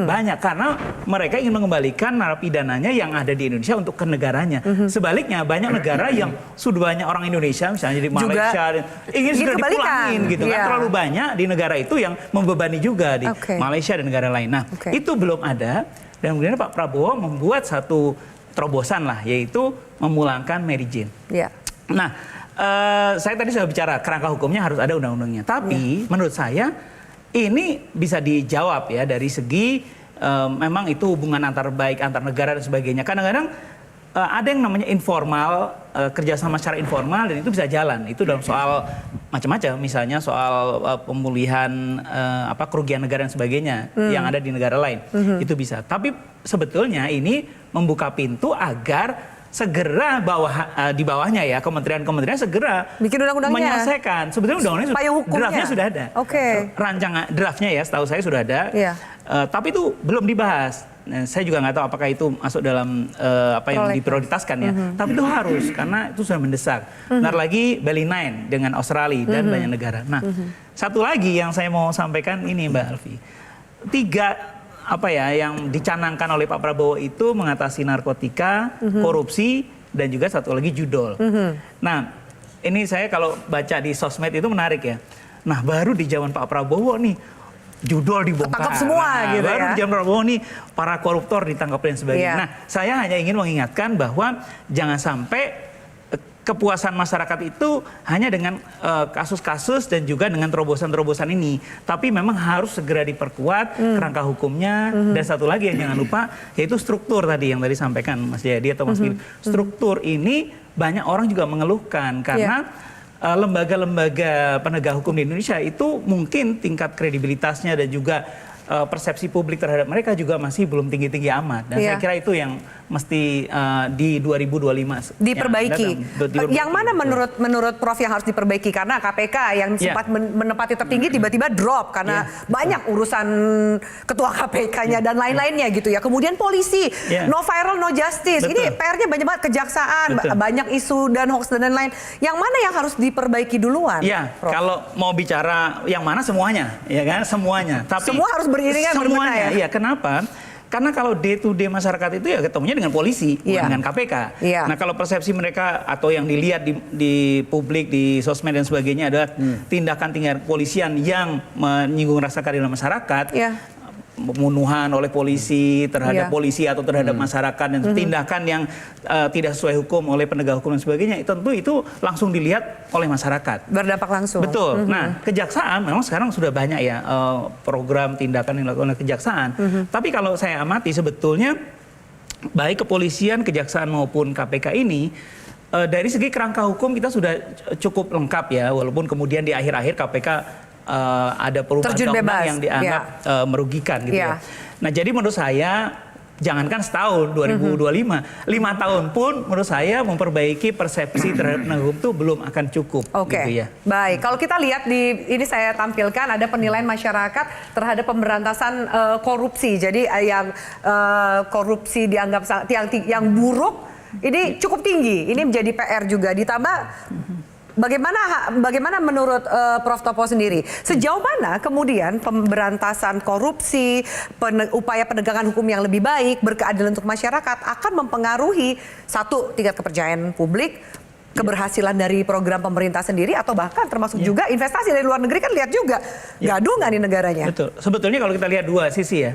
Banyak karena mereka ingin mengembalikan narapidananya yang ada di Indonesia untuk ke negaranya. Sebaliknya banyak negara yang sudah banyak orang Indonesia misalnya di Malaysia ingin sudah dipulangin gitu kan, terlalu banyak di negara itu yang membebani juga di Malaysia dan negara lain. Nah, itu belum ada dan kemudian Pak Prabowo membuat satu terobosan lah, yaitu memulangkan Mary Jane. Nah, saya tadi sudah bicara kerangka hukumnya harus ada undang-undangnya. Tapi menurut saya ini bisa dijawab ya dari segi memang itu hubungan antar negara dan sebagainya. Kadang-kadang ada yang namanya informal, kerjasama secara informal dan itu bisa jalan. Itu dalam soal macam-macam, misalnya soal pemulihan kerugian negara dan sebagainya yang ada di negara lain. Itu bisa. Tapi sebetulnya ini membuka pintu agar segera di bawahnya ya kementerian-kementerian segera bikin undang-undangnya, menyelesaikan. Sebetulnya undang-undangnya draftnya sudah ada. Rancangan draftnya ya setahu saya sudah ada. Tapi itu belum dibahas. Nah, saya juga nggak tahu apakah itu masuk dalam apa yang diprioritaskan ya. Tapi itu harus karena itu sudah mendesak. Bentar lagi Bali 9 dengan Australia dan banyak negara. Nah, satu lagi yang saya mau sampaikan ini Mbak Alfi. 3 yang dicanangkan oleh Pak Prabowo itu mengatasi narkotika, korupsi dan juga satu lagi judol. Nah, ini saya kalau baca di sosmed itu menarik ya. Nah, baru di zaman Pak Prabowo nih judol dibongkar. Tangkap semua gitu baru ya. di zaman Prabowo nih para koruptor ditangkap dan sebagainya. Nah, saya hanya ingin mengingatkan bahwa jangan sampai kepuasan masyarakat itu hanya dengan kasus-kasus dan juga dengan terobosan-terobosan ini. Tapi memang harus segera diperkuat kerangka hukumnya. Dan satu lagi yang jangan lupa yaitu struktur tadi yang tadi sampaikan Mas Jayadi atau Mas Philip. Struktur ini banyak orang juga mengeluhkan karena lembaga-lembaga penegak hukum di Indonesia itu mungkin tingkat kredibilitasnya dan juga persepsi publik terhadap mereka juga masih belum tinggi-tinggi amat. Dan saya kira itu yang mesti di 2025 diperbaiki. Yang mana menurut Prof yang harus diperbaiki? Karena KPK yang sempat menempati tertinggi tiba-tiba drop karena banyak urusan ketua KPK-nya dan lain-lainnya gitu ya. Kemudian polisi, no viral, no justice. Ini PR-nya banyak banget, kejaksaan, banyak isu dan hoax dan lain-lain. Yang mana yang harus diperbaiki duluan? Prof? Kalau mau bicara yang mana semuanya, ya kan? Semuanya. Tapi semua harus beriringan semuanya. Iya, kenapa? Karena kalau day to day masyarakat itu ya ketemunya dengan polisi, bukan dengan KPK. Nah, kalau persepsi mereka atau yang dilihat di publik, di sosmed dan sebagainya adalah tindakan kepolisian yang menyinggung rasa keadilan masyarakat, pembunuhan oleh polisi terhadap polisi atau terhadap masyarakat dan tindakan yang tidak sesuai hukum oleh penegak hukum dan sebagainya, tentu itu langsung dilihat oleh masyarakat. Berdampak langsung. Betul. Nah, kejaksaan memang sekarang sudah banyak ya program tindakan yang dilakukan oleh kejaksaan. Tapi kalau saya amati sebetulnya baik kepolisian, kejaksaan maupun KPK ini dari segi kerangka hukum kita sudah cukup lengkap ya, walaupun kemudian di akhir-akhir KPK ada perubahan undang-undang yang dianggap merugikan gitu ya. Nah, jadi menurut saya jangankan setahun 2025, 5 tahun pun menurut saya memperbaiki persepsi terhadap penegak hukum itu belum akan cukup. Gitu ya. Baik, kalau kita lihat ini saya tampilkan ada penilaian masyarakat terhadap pemberantasan korupsi. Jadi yang korupsi dianggap yang buruk ini cukup tinggi. Ini menjadi PR juga, ditambah Bagaimana menurut Prof. Topo sendiri? Sejauh mana kemudian pemberantasan korupsi, upaya penegakan hukum yang lebih baik, berkeadilan untuk masyarakat akan mempengaruhi satu, tingkat kepercayaan publik, keberhasilan dari program pemerintah sendiri, atau bahkan termasuk juga investasi dari luar negeri, kan lihat juga gaduh nggak nih negaranya? Betul. Sebetulnya kalau kita lihat dua sisi ya.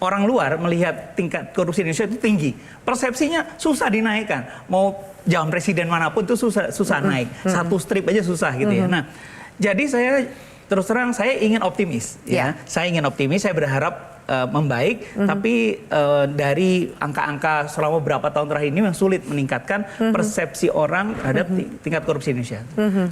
Orang luar melihat tingkat korupsi Indonesia itu tinggi. Persepsinya susah dinaikkan. Mau jalan presiden manapun itu susah naik. Satu strip aja susah gitu ya. Nah, jadi saya terus terang saya ingin optimis ya. Saya ingin optimis, saya berharap membaik, tapi dari angka-angka selama beberapa tahun terakhir ini yang sulit meningkatkan persepsi orang terhadap tingkat korupsi Indonesia.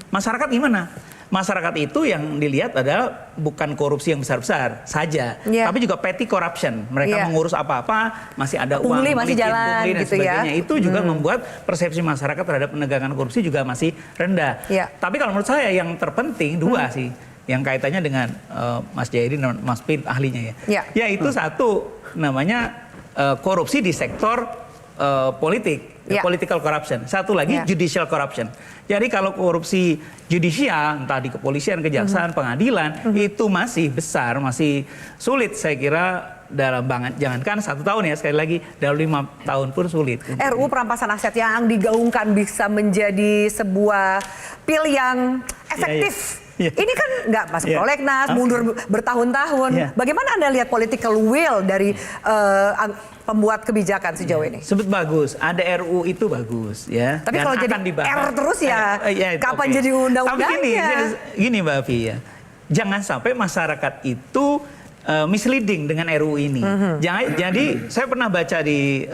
Masyarakat gimana? Masyarakat itu yang dilihat adalah bukan korupsi yang besar-besar saja, tapi juga petty corruption. Mereka mengurus apa-apa, masih ada uang, pungli masih jalan pungli dan gitu sebagainya. Itu juga membuat persepsi masyarakat terhadap penegakan korupsi juga masih rendah. Tapi kalau menurut saya yang terpenting dua sih, yang kaitannya dengan Mas Jayadi dan Mas Pin ahlinya ya. Yaitu satu namanya korupsi di sektor politik. Political corruption. Satu lagi judicial corruption. Jadi kalau korupsi judicial, entah di kepolisian, kejaksaan, pengadilan, itu masih besar, masih sulit saya kira dalam jangankan 1 tahun ya, sekali lagi dalam 5 tahun pun sulit. RUU perampasan aset yang digaungkan bisa menjadi sebuah pil yang efektif. Ini kan nggak masuk prolegnas, mundur bertahun-tahun. Bagaimana Anda lihat political will dari pembuat kebijakan sejauh ini? Sebut bagus, ada RUU itu bagus ya. Tapi kalau jadi R terus ya, kapan jadi undang-undangnya? Tapi gini Mbak Afi ya, jangan sampai masyarakat itu misleading dengan RUU ini. Jadi saya pernah baca di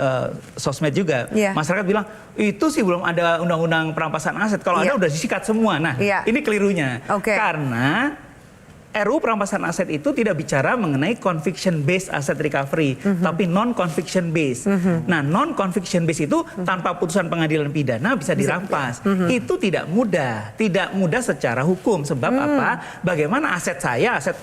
sosmed juga, masyarakat bilang itu sih belum ada undang-undang perampasan aset. Kalau ada udah disikat semua. Nah, ini kelirunya. Karena RUU perampasan aset itu tidak bicara mengenai conviction based asset recovery, tapi non conviction based. Nah, non conviction based itu tanpa putusan pengadilan pidana bisa dirampas. Itu tidak mudah secara hukum. Sebab apa? Bagaimana aset saya, aset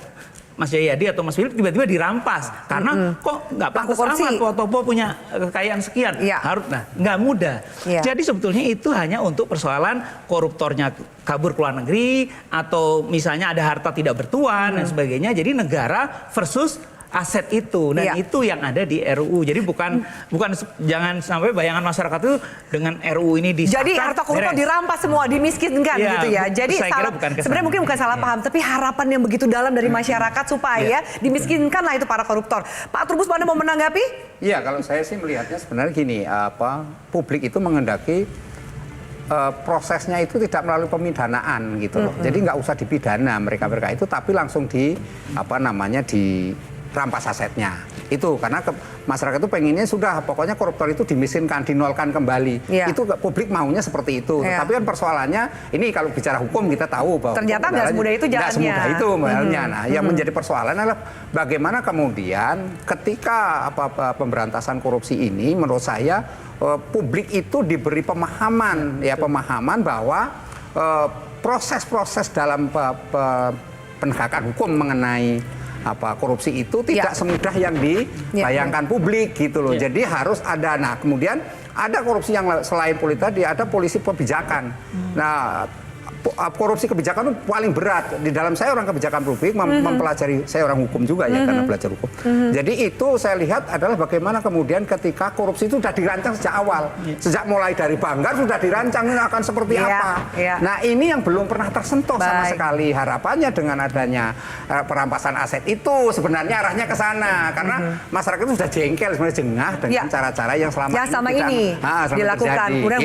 Mas Jayadi atau Mas Philip tiba-tiba dirampas karena kok nggak pantas amat Pak Topo punya kekayaan sekian, harus nggak mudah. Jadi sebetulnya itu hanya untuk persoalan koruptornya kabur ke luar negeri atau misalnya ada harta tidak bertuan dan sebagainya. Jadi negara versus aset itu, dan itu yang ada di RUU. Jadi bukan jangan sampai bayangan masyarakat itu dengan RUU ini disahkan. Jadi harta koruptor dirampas semua, dimiskinkan gitu ya. Jadi sebenarnya mungkin bukan salah paham, tapi harapan yang begitu dalam dari masyarakat supaya dimiskinkanlah itu para koruptor. Pak Trubus, Anda mau menanggapi? Iya, kalau saya sih melihatnya sebenarnya gini, publik itu menghendaki prosesnya itu tidak melalui pemidanaan gitu loh. Jadi nggak usah dipidana mereka itu, tapi langsung rampas asetnya itu, karena masyarakat itu pengennya sudah pokoknya koruptor itu dimiskinkan, dinolkan kembali. Itu publik maunya seperti itu. Tapi kan persoalannya ini kalau bicara hukum kita tahu bahwa ternyata nggak semudah itu jalannya. Nggak semudah itu modelnya. Nah, yang menjadi persoalan adalah bagaimana kemudian ketika pemberantasan korupsi ini, menurut saya publik itu diberi pemahaman bahwa proses-proses dalam penegakan hukum mengenai korupsi itu tidak semudah yang dibayangkan publik gitu loh. Jadi harus ada. Nah, kemudian ada korupsi yang selain politik tadi, ada polisi kebijakan. Nah, korupsi kebijakan itu paling berat. Di dalam saya orang kebijakan publik mempelajari, saya orang hukum juga ya karena belajar hukum. Jadi itu saya lihat adalah bagaimana kemudian ketika korupsi itu sudah dirancang sejak awal. Sejak mulai dari Banggar sudah dirancang ini akan seperti apa. Nah, ini yang belum pernah tersentuh sama sekali. Harapannya dengan adanya perampasan aset itu sebenarnya arahnya ke sana. Karena masyarakat itu sudah jengkel, sebenarnya jengah dengan cara-cara yang selama ini dilakukan. Kemudian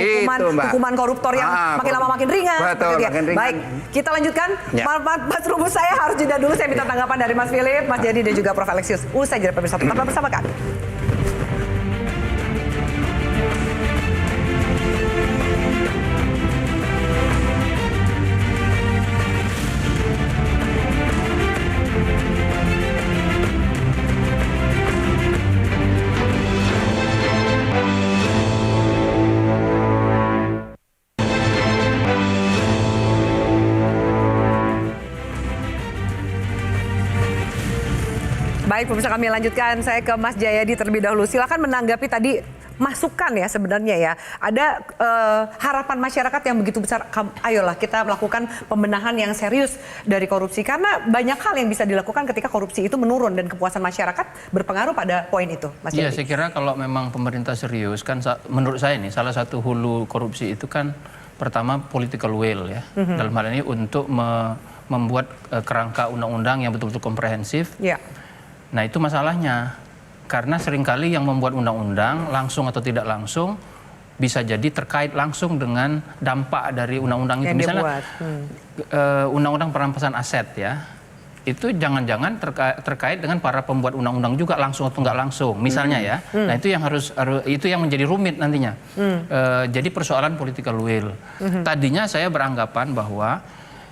hukuman koruptor yang makin lama makin ringan. Betul. Baik, kita lanjutkan. Mas Trubus, saya harus jeda dulu. Saya minta tanggapan dari Mas Philip, Mas Jayadi dan juga Prof. Alexius. Usai jeda pemirsa, tetaplah bersama kami. Baik, pemirsa, kami lanjutkan. Saya ke Mas Jayadi terlebih dahulu. Silakan menanggapi tadi masukan ya sebenarnya ya. Ada harapan masyarakat yang begitu besar, ayolah kita melakukan pembenahan yang serius dari korupsi. Karena banyak hal yang bisa dilakukan ketika korupsi itu menurun dan kepuasan masyarakat berpengaruh pada poin itu, Mas Iya, Jody. saya kira kalau memang pemerintah serius, kan menurut saya nih salah satu hulu korupsi itu kan pertama political will ya. Dalam hal ini untuk membuat kerangka undang-undang yang betul-betul komprehensif. Ya. Nah itu masalahnya. Karena seringkali yang membuat undang-undang langsung atau tidak langsung bisa jadi terkait langsung dengan dampak dari undang-undang itu. Misalnya undang-undang perampasan aset ya, itu jangan-jangan terkait dengan para pembuat undang-undang juga langsung atau nggak langsung. Misalnya ya, nah itu yang itu yang menjadi rumit nantinya. Jadi persoalan political will. Tadinya saya beranggapan bahwa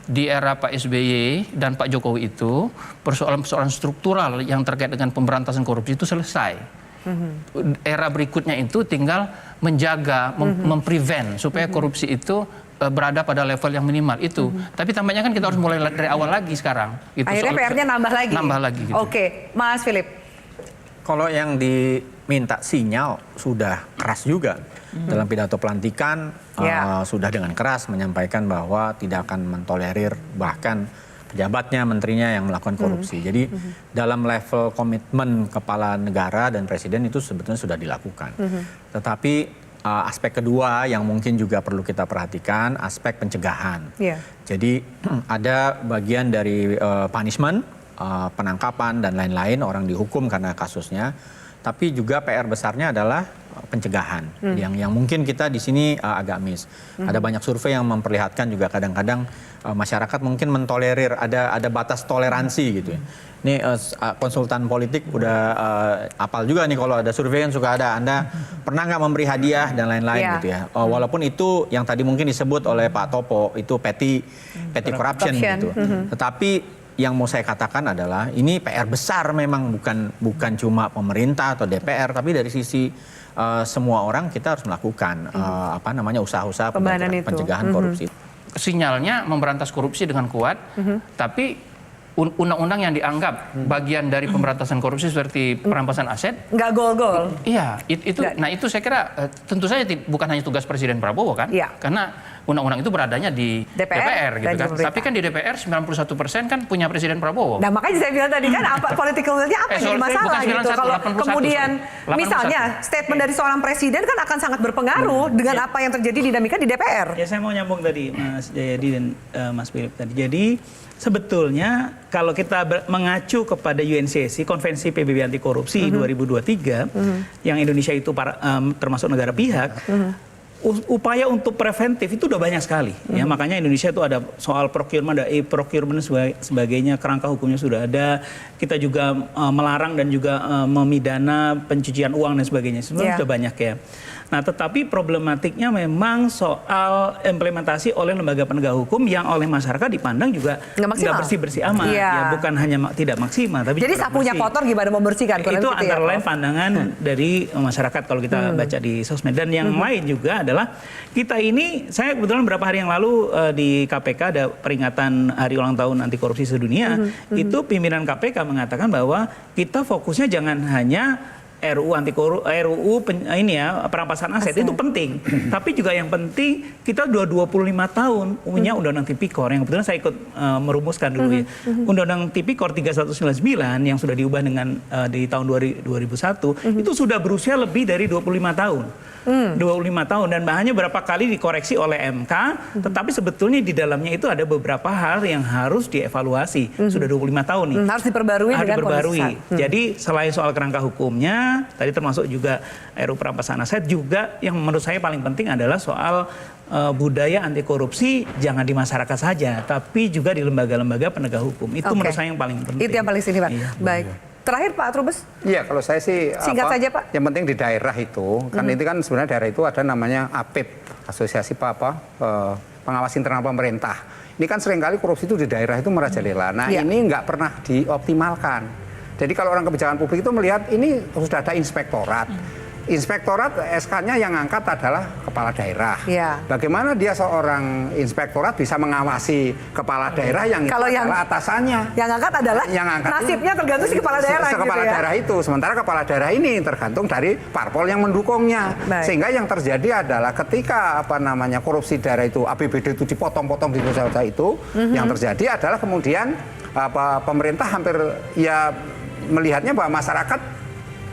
di era Pak SBY dan Pak Jokowi itu persoalan-persoalan struktural yang terkait dengan pemberantasan korupsi itu selesai. Era berikutnya itu tinggal menjaga, memprevent supaya korupsi itu berada pada level yang minimal itu. Tapi tampaknya kan kita harus mulai dari awal lagi sekarang. Gitu. Akhirnya PR-nya nambah lagi. Nambah lagi. Gitu. Oke, Mas Philip. Kalau yang diminta sinyal sudah keras juga. Dalam pidato pelantikan sudah dengan keras menyampaikan bahwa tidak akan mentolerir bahkan pejabatnya, menterinya yang melakukan korupsi. Jadi dalam level komitmen kepala negara dan presiden itu sebetulnya sudah dilakukan. Tetapi aspek kedua yang mungkin juga perlu kita perhatikan, aspek pencegahan. Jadi ada bagian dari punishment, penangkapan dan lain-lain, orang dihukum karena kasusnya. Tapi juga PR besarnya adalah pencegahan yang mungkin kita di sini agak miss. Ada banyak survei yang memperlihatkan juga kadang-kadang masyarakat mungkin mentolerir, ada batas toleransi gitu ya. Ini konsultan politik udah apal juga nih kalau ada survei yang suka ada, Anda pernah nggak memberi hadiah dan lain-lain gitu ya. Walaupun itu yang tadi mungkin disebut oleh Pak Topo itu petty corruption gitu. Tetapi yang mau saya katakan adalah ini PR besar memang bukan cuma pemerintah atau DPR, tapi dari sisi semua orang kita harus melakukan usaha-usaha pencegahan korupsi. Sinyalnya memberantas korupsi dengan kuat, tapi undang-undang yang dianggap bagian dari pemberantasan korupsi seperti perampasan aset nggak gol-gol. Iya, itu saya kira tentu saja bukan hanya tugas Presiden Prabowo kan, karena undang-undang itu beradanya di DPR gitu kan. Tapi kan di DPR 91% kan punya Presiden Prabowo. Nah makanya saya bilang tadi kan political will-nya apa yang jadi masalah gitu. Kalau kemudian misalnya statement dari seorang presiden kan akan sangat berpengaruh dengan apa yang terjadi dinamika di DPR. Ya saya mau nyambung tadi Mas Jayadi dan Mas Philip tadi. Jadi sebetulnya kalau kita mengacu kepada UNCC, Konvensi PBB Anti Korupsi 2023, yang Indonesia itu termasuk negara pihak, upaya untuk preventif itu udah banyak sekali. Ya, makanya Indonesia itu ada soal procurement, ada e-procurement sebagainya, kerangka hukumnya sudah ada. Kita juga melarang dan juga memidana pencucian uang dan sebagainya. Sebenarnya sudah banyak ya. Nah, tetapi problematiknya memang soal implementasi oleh lembaga penegak hukum yang oleh masyarakat dipandang juga nggak bersih-bersih amat. Ya, bukan hanya tidak maksimal, tapi jadi sapunya kotor gimana membersihkan? Itu antara lain pandangan dari masyarakat kalau kita baca di sosmed. Dan yang lain juga adalah kita ini, saya kebetulan beberapa hari yang lalu di KPK ada peringatan Hari Ulang Tahun Anti Korupsi Sedunia. Itu pimpinan KPK mengatakan bahwa kita fokusnya jangan hanya perampasan aset itu penting. Tapi juga yang penting kita 25 tahun punya Undang-Undang Tipikor yang kebetulan saya ikut merumuskan dulu ya. Undang-Undang Tipikor 3199 yang sudah diubah dengan di tahun 2001 itu sudah berusia lebih dari 25 tahun. 25 tahun dan hanya berapa kali dikoreksi oleh MK, tetapi sebetulnya di dalamnya itu ada beberapa hal yang harus dievaluasi. Sudah 25 tahun nih. Harus diperbarui dengan kondisi. Jadi selain soal kerangka hukumnya, tadi termasuk juga RUU perampasan aset, juga yang menurut saya paling penting adalah soal budaya anti korupsi jangan di masyarakat saja, tapi juga di lembaga-lembaga penegak hukum. Itu menurut saya yang paling penting. Itu yang paling signifikan. Iya. Baik. Terakhir Pak Trubus. Iya, kalau saya sih singkat saja Pak. Yang penting di daerah itu, kan itu kan sebenarnya daerah itu ada namanya APIP, Asosiasi Pengawas Internal Pemerintah. Ini kan seringkali korupsi itu di daerah itu merajalela. Nah, ini nggak pernah dioptimalkan. Jadi kalau orang kebijakan publik itu melihat ini sudah ada inspektorat. Inspektorat SK-nya yang angkat adalah kepala daerah. Ya. Bagaimana dia seorang inspektorat bisa mengawasi kepala daerah yang Kalau itu yang adalah atasannya? Yang angkat adalah Yang angkat nasibnya tergantung si kepala daerah gitu kepala ya. daerah itu. Sementara kepala daerah ini tergantung dari parpol yang mendukungnya. Baik. Sehingga yang terjadi adalah ketika korupsi daerah itu APBD itu dipotong-potong di desa itu, yang terjadi adalah kemudian pemerintah hampir ya melihatnya bahwa masyarakat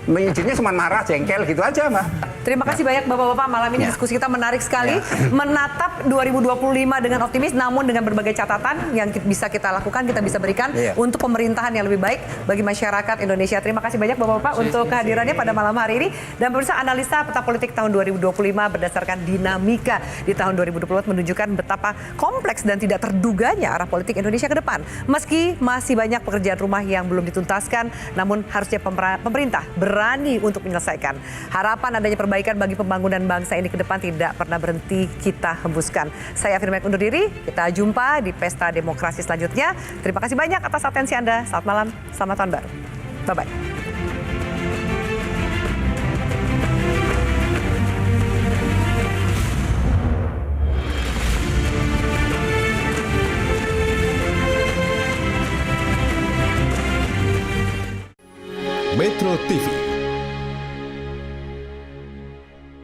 izinnya cuma marah, jengkel gitu aja, Mbak. Terima kasih banyak Bapak-Bapak, malam ini diskusi kita menarik sekali. Menatap 2025 dengan optimis, namun dengan berbagai catatan yang bisa kita lakukan, kita bisa berikan untuk pemerintahan yang lebih baik bagi masyarakat Indonesia. Terima kasih banyak Bapak-Bapak untuk kehadirannya pada malam hari ini. Dan pemirsa, analisa peta politik tahun 2025 berdasarkan dinamika di tahun 2024 menunjukkan betapa kompleks dan tidak terduganya arah politik Indonesia ke depan. Meski masih banyak pekerjaan rumah yang belum dituntaskan, namun harusnya pemerintah berani untuk menyelesaikan. Harapan adanya perbaikan bagi pembangunan bangsa ini ke depan tidak pernah berhenti kita hembuskan. Saya Firman undur diri, kita jumpa di Pesta Demokrasi selanjutnya. Terima kasih banyak atas atensi Anda. Selamat malam, selamat tahun baru. Bye-bye. Metro TV,